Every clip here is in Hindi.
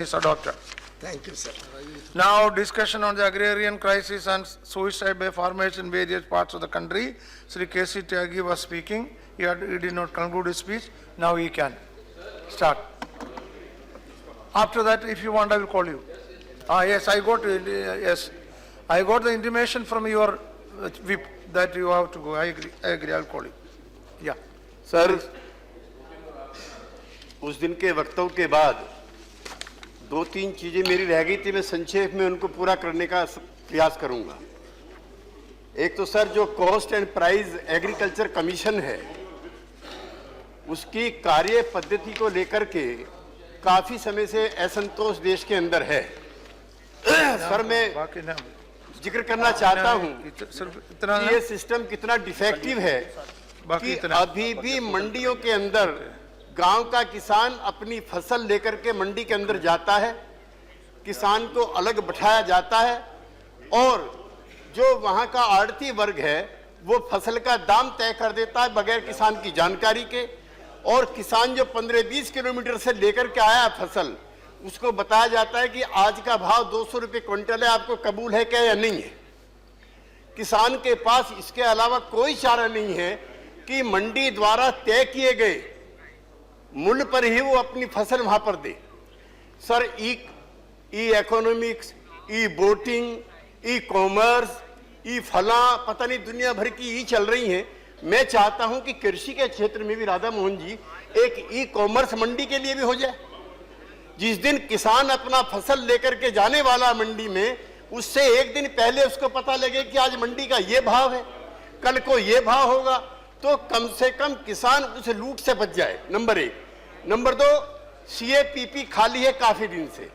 is adopted. Thank you, sir. Now, discussion on the agrarian crisis and suicide by farmers in various parts of the country. Sri K.C. Tyagi was speaking. He did not conclude his speech. Now he can start. After that, if you want, I will call you. Yes, I got the intimation from your whip that you have to go. I agree. I will call you. Yeah. Sir, उस दिन के वक्तव्य के बाद दो तीन चीजें मेरी रह गई थी, मैं संक्षेप में उनको पूरा करने का प्रयास करूंगा। एक तो सर, जो cost and price agriculture commission है, उसकी कार्य पद्धति को लेकर के काफी समय से असंतोष देश के अंदर है। सर, मैं जिक्र करना चाहता हूं कि ये सिस्टम कितना डिफेक्टिव है कि अभी भी मंडियों के अंदर गांव का किसान अपनी फसल लेकर के मंडी के अंदर जाता है, किसान को अलग बैठाया जाता है और जो वहां का आड़ती वर्ग है वो फसल का दाम तय कर देता है बगैर किसान की जानकारी के। और किसान जो 15-20 किलोमीटर से लेकर के आया फसल, उसको बताया जाता है कि आज का भाव 200 रुपये क्विंटल है, आपको कबूल है क्या या नहीं है। किसान के पास इसके अलावा कोई चारा नहीं है कि मंडी द्वारा तय किए गए मूल्य पर ही वो अपनी फसल वहां पर दे। सर, ई इकोनॉमिक्स, ई बोटिंग, ई कॉमर्स, ई फला, पता नहीं दुनिया भर की ई चल रही हैं। मैं चाहता हूं कि कृषि के क्षेत्र में भी राधा मोहन जी एक ई कॉमर्स मंडी के लिए भी हो जाए। जिस दिन किसान अपना फसल लेकर के जाने वाला मंडी में, उससे एक दिन पहले उसको पता लगे कि आज मंडी का ये भाव है, कल को ये भाव होगा, तो कम से कम किसान उस लूट से बच जाए। नंबर एक। नंबर दो, CAPP खाली है काफी दिन से,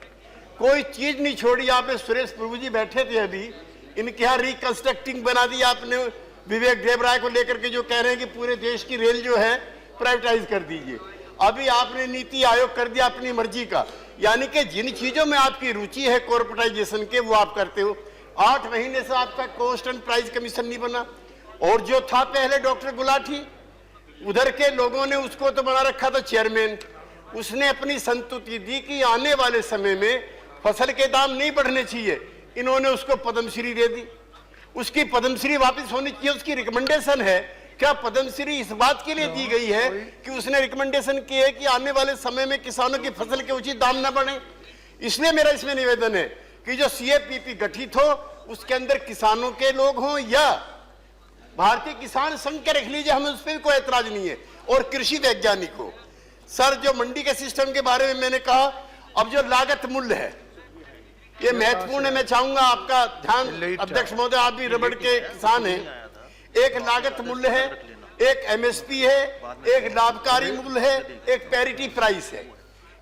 कोई चीज नहीं छोड़ी। आपने सुरेश प्रभु जी बैठे थे अभी, इनके यहाँ रिकंस्ट्रक्टिंग बना दी आपने विवेक देवराय को लेकर के, जो कह रहे हैं कि पूरे देश की रेल जो है प्राइवेटाइज कर दीजिए। अभी आपने नीति आयोग कर दिया अपनी मर्जी का, यानी कि जिन चीजों में आपकी रुचि है कॉर्पोरेटाइजेशन के, वो आप करते हो। 8 महीने से आपका कॉस्ट एंड प्राइस कमीशन नहीं बना। और जो था पहले डॉक्टर गुलाटी, उधर के लोगों ने उसको तो बना रखा था चेयरमैन। उसने अपनी संतुति दी कि आने वाले समय में फसल के दाम नहीं बढ़ने चाहिए, इन्होंने उसको पद्मश्री दे दी। उसकी पद्मश्री वापस होनी चाहिए। उसकी रिकमेंडेशन है, क्या पद्मश्री इस बात के लिए दी गई है कि उसने रिकमेंडेशन की है कि आने वाले समय में किसानों की फसल के उचित दाम न बढ़े। इसलिए मेरा इसमें निवेदन है कि जो CAPP गठित हो, उसके अंदर किसानों के लोग हों या भारतीय किसान संघ के रख लीजिए, हमें उस पर भी कोई ऐतराज नहीं है। और कृषि वैज्ञानिक हो। सर, जो मंडी के सिस्टम के बारे में मैंने कहा, अब जो लागत मूल्य है ये महत्वपूर्ण है। मैं चाहूंगा आपका ध्यान, अध्यक्ष महोदय, आप भी रबड़ के किसान हैं। एक लागत मूल्य है, एक MSP है, एक लाभकारी मूल्य है, एक पैरिटी प्राइस है।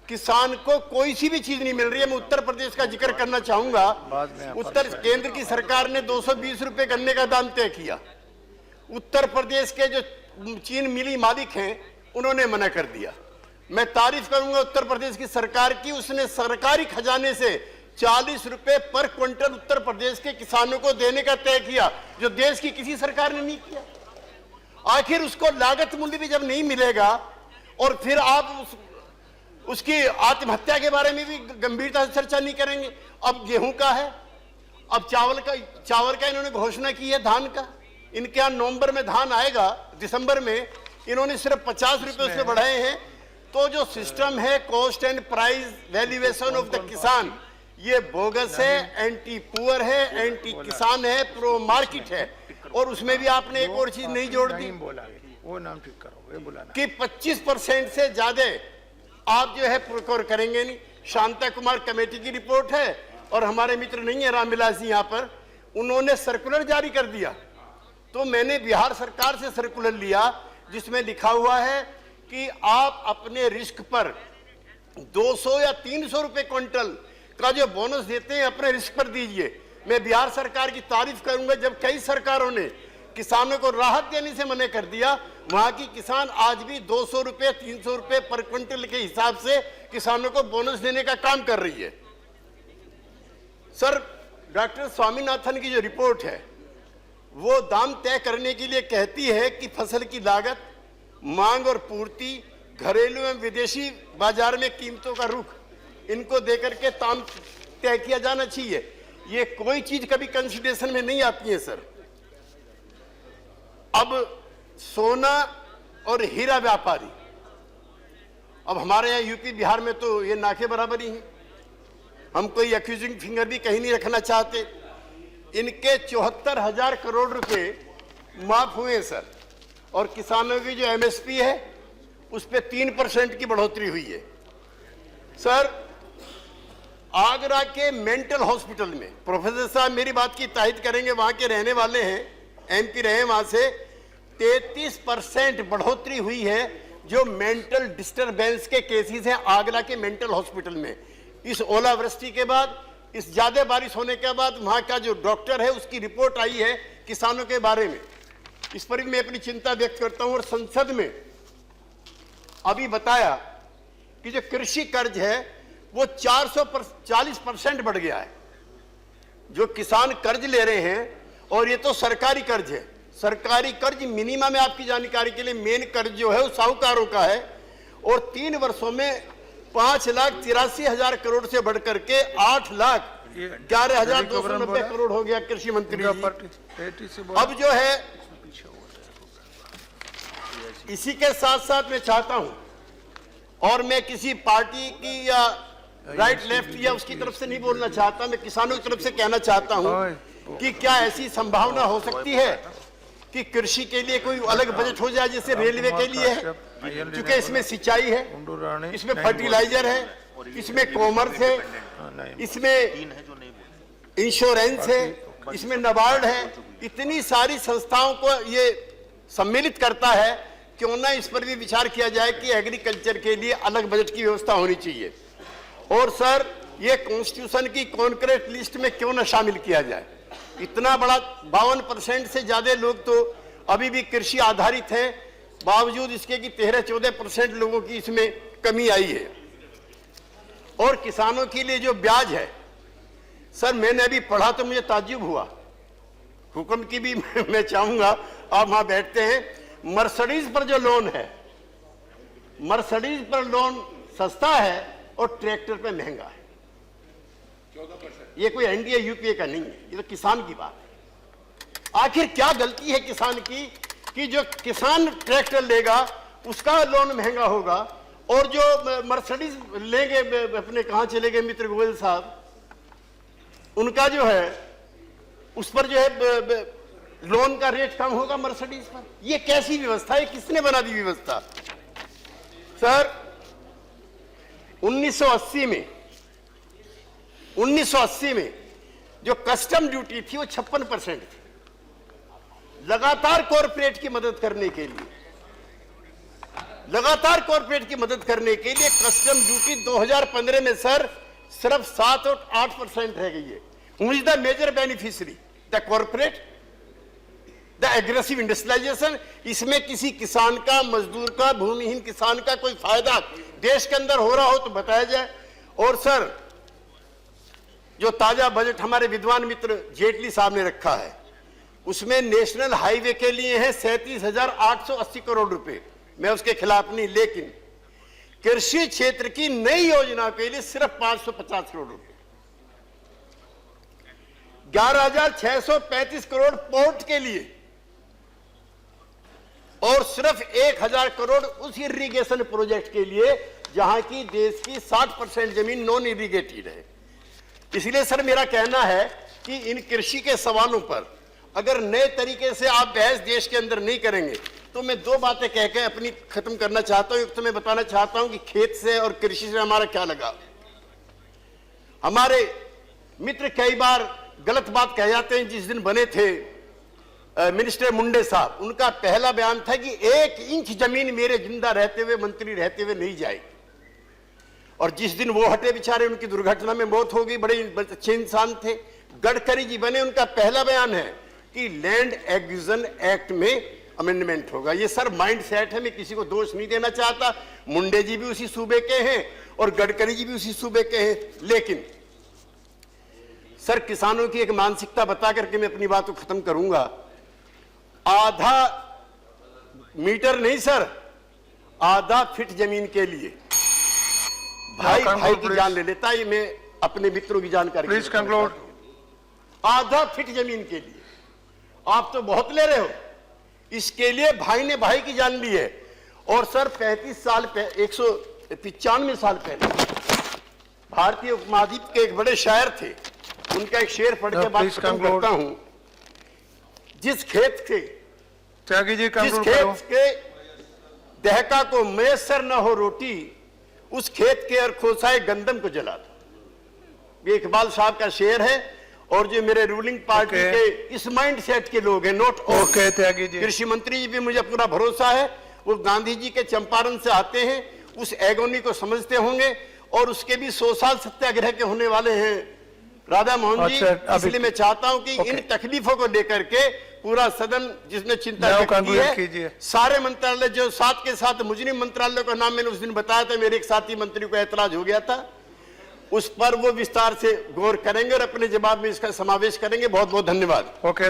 किसान को कोई सी भी चीज नहीं मिल रही है। मैं उत्तर प्रदेश का जिक्र करना चाहूंगा। केंद्र की सरकार ने 220 रुपए गन्ने का दाम तय किया। उत्तर प्रदेश के जो चीन मिली मालिक हैं, उन्होंने मना कर दिया। मैं तारीफ करूंगा उत्तर प्रदेश की सरकार की, उसने सरकारी खजाने से 40 रुपए पर क्विंटल उत्तर प्रदेश के किसानों को देने का तय किया, जो देश की किसी सरकार ने नहीं किया। आखिर उसको लागत मूल्य भी जब नहीं मिलेगा, और फिर आप उसकी आत्महत्या के बारे में भी गंभीरता से चर्चा नहीं करेंगे। अब गेहूं का है, अब चावल का इन्होंने घोषणा की है, धान का। इनके यहाँ नवंबर में धान आएगा, दिसंबर में इन्होंने सिर्फ 50 रुपए उसमें बढ़ाए हैं। तो जो सिस्टम है cost and price valuation of the किसान, ये बोगस है, एंटी पुअर है, एंटी किसान है, प्रो मार्केट है। और उसमें भी आपने एक और चीज नहीं जोड़ दी, वो नाम ठीक करो, कि 25% से ज्यादा आप जो है प्रोक्योर करेंगे नहीं। शांता कुमार कमेटी की रिपोर्ट है, और हमारे मित्र नहीं है रामविलास जी यहाँ पर, उन्होंने सर्कुलर जारी कर दिया। तो मैंने बिहार सरकार से सर्कुलर लिया, जिसमें लिखा हुआ है कि आप अपने रिस्क पर 200 या 300 रुपए क्विंटल का जो बोनस देते हैं अपने रिस्क पर दीजिए। मैं बिहार सरकार की तारीफ करूंगा, जब कई सरकारों ने किसानों को राहत देने से मना कर दिया, वहां की किसान आज भी 200 रुपए 300 रुपए पर क्विंटल के हिसाब से किसानों को बोनस देने का काम कर रही है। सर, डॉक्टर स्वामीनाथन की जो रिपोर्ट है, वो दाम तय करने के लिए कहती है कि फसल की लागत, मांग और पूर्ति, घरेलू एवं विदेशी बाजार में कीमतों का रुख, इनको देकर के दाम तय किया जाना चाहिए। ये कोई चीज कभी कंसिडरेशन में नहीं आती है सर। अब सोना और हीरा व्यापारी, अब हमारे यहाँ यूपी बिहार में तो ये ना के बराबर ही है। हम कोई एक्यूजिंग फिंगर भी कहीं नहीं रखना चाहते। इनके 74,000 करोड़ रुपए माफ हुए सर, और किसानों की जो एमएसपी है उस पे 3% की बढ़ोतरी हुई है सर। आगरा के मेंटल हॉस्पिटल में, प्रोफेसर साहब मेरी बात की तायद करेंगे, वहां के रहने वाले हैं, एमपी रहे वहां से, 33% बढ़ोतरी हुई है जो मेंटल डिस्टरबेंस के केसेस हैं आगरा के मेंटल हॉस्पिटल में। इस ओलावृष्टि के बाद, इस ज्यादा बारिश होने के बाद वहां का जो डॉक्टर है उसकी रिपोर्ट आई है किसानों के बारे में। इस पर भी मैं अपनी चिंता व्यक्त करता हूं। और संसद में अभी बताया कि जो कृषि कर्ज है वो 440% बढ़ गया है। जो किसान कर्ज ले रहे हैं, और ये तो सरकारी कर्ज है। सरकारी कर्ज मिनिमम है, आपकी जानकारी के लिए, मेन कर्ज जो है वो साहूकारों का है, और 3 वर्षों में 5,83,000 करोड़ से बढ़कर के 8,11,290 करोड़ हो गया। कृषि मंत्री जी, अब जो है इसी के साथ साथ मैं चाहता हूं, और मैं किसी पार्टी की या राइट लेफ्ट या उसकी तरफ से नहीं बोलना चाहता, मैं किसानों की तरफ से कहना चाहता हूं कि क्या ऐसी संभावना हो सकती है कि कृषि के लिए कोई अलग बजट हो जाए, जैसे रेलवे के लिए है, क्योंकि इसमें सिंचाई है, इसमें फर्टिलाइजर है, इसमें कॉमर्स है, इसमें इंश्योरेंस है, इसमें नाबार्ड है। इतनी सारी संस्थाओं को ये सम्मिलित करता है, क्यों ना इस पर भी विचार किया जाए कि एग्रीकल्चर के लिए अलग बजट की व्यवस्था होनी चाहिए। और सर, ये कॉन्स्टिट्यूशन की कॉन्क्रीट लिस्ट में क्यों ना शामिल किया जाए। इतना बड़ा 52% से ज्यादा लोग तो अभी भी कृषि आधारित हैं, बावजूद इसके कि 13-14% लोगों की इसमें कमी आई है। और किसानों के लिए जो ब्याज है सर, मैंने अभी पढ़ा तो मुझे ताज्जुब हुआ। हुक्म की भी मैं चाहूंगा, आप वहां बैठते हैं, मर्सिडीज पर जो लोन है, मर्सिडीज पर लोन सस्ता है और ट्रैक्टर पे महंगा है। 14%। ये कोई एनडीए यूपीए का नहीं है, ये तो किसान की बात है। आखिर क्या गलती है किसान की कि जो किसान ट्रैक्टर लेगा उसका लोन महंगा होगा, और जो मर्सिडीज लेंगे, अपने कहां चले गए मित्र गोयल साहब, उनका जो है उस पर जो है लोन का रेट कम होगा मर्सिडीज पर। ये कैसी व्यवस्था है, किसने बना दी व्यवस्था सर? 1980 में जो कस्टम ड्यूटी थी वो 56% थी। लगातार कॉरपोरेट की मदद करने के लिए, कस्टम ड्यूटी 2015 में सर सिर्फ 7 और 8% रह गई है। Who is the major beneficiary? The corporate, the aggressive industrialisation. इसमें किसी किसान का, मजदूर का, भूमिहीन किसान का कोई फायदा देश के अंदर हो रहा हो तो बताया जाए। और सर, जो ताजा बजट हमारे विद्वान मित्र जेटली साहब ने रखा है, उसमें नेशनल हाईवे के लिए है 37,880 करोड़ रुपए। मैं उसके खिलाफ नहीं, लेकिन कृषि क्षेत्र की नई योजना के लिए सिर्फ 550 करोड़ रुपए, 11,635 करोड़ पोर्ट के लिए, और सिर्फ 1,000 करोड़ उस इरिगेशन प्रोजेक्ट के लिए जहां की देश की 60% जमीन नॉन इरिगेटेड है। इसलिए सर, मेरा कहना है कि इन कृषि के सवालों पर अगर नए तरीके से आप बहस देश के अंदर नहीं करेंगे तो मैं 2 बातें कहकर अपनी खत्म करना चाहता हूं। एक तो मैं बताना चाहता हूं कि खेत से और कृषि से हमारा क्या लगा। हमारे मित्र कई बार गलत बात कह जाते हैं। जिस दिन बने थे मिनिस्टर मुंडे साहब, उनका पहला बयान था कि 1 इंच जमीन मेरे जिंदा रहते हुए, मंत्री रहते हुए नहीं जाएगी। और जिस दिन वो हटे बेचारे, उनकी दुर्घटना में मौत हो गई। बड़े अच्छे इंसान थे। गडकरी जी बने, उनका पहला बयान है कि लैंड एक्विजिशन एक्ट में अमेंडमेंट होगा। ये सर माइंड सेट है, मैं किसी को दोष नहीं देना चाहता। मुंडे जी भी उसी सूबे के हैं और गडकरी जी भी उसी सूबे के हैं। लेकिन सर, किसानों की एक मानसिकता बता करके मैं अपनी बात को खत्म करूंगा। आधा मीटर नहीं सर, आधा फीट जमीन के लिए भाई conclude, भाई की please. जान ले लेता है, ये मैं अपने मित्रों की जानकारी Please conclude. आधा फीट जमीन के लिए आप तो बहुत ले रहे हो, इसके लिए भाई ने भाई की जान ली है। और सर 35 साल 195 साल पहले भारतीय उपमहाद्वीप के एक बड़े शायर थे, उनका एक शेर पढ़ के No, बात please खत्म conclude. करता हूं। जिस खेत के त्यागी जी जिस कंक्लूड करो। खेत के दहका को मैसर न हो रोटी, उस खेत के अरखोसाए गंदम को जला दो। ये इकबाल साहब का शेर है। और जो मेरे रूलिंग पार्टी Okay. के इस माइंड सेट के लोग हैं, नोट ओके त्यागी जी। कृषि मंत्री जी पे मुझे पूरा भरोसा है, वो गांधी जी के चंपारण से आते हैं, उस एगोनी को समझते होंगे, और उसके भी 100 साल सत्याग्रह के होने वाले हैं राधा मोहन जी। अच्छा, अभी- इसलिए मैं चाहता हूं कि Okay. इन तकलीफों को लेकर के पूरा सदन जिसने चिंता Now व्यक्त की conclude कीजिए। है, सारे मंत्रालय जो साथ के साथ मुजरिम मंत्रालय का नाम मैंने उस दिन बताया था, मेरे एक साथी मंत्री को ऐतराज हो गया था, उस पर वो विस्तार से गौर करेंगे और अपने जवाब में इसका समावेश करेंगे। बहुत बहुत धन्यवाद। ओके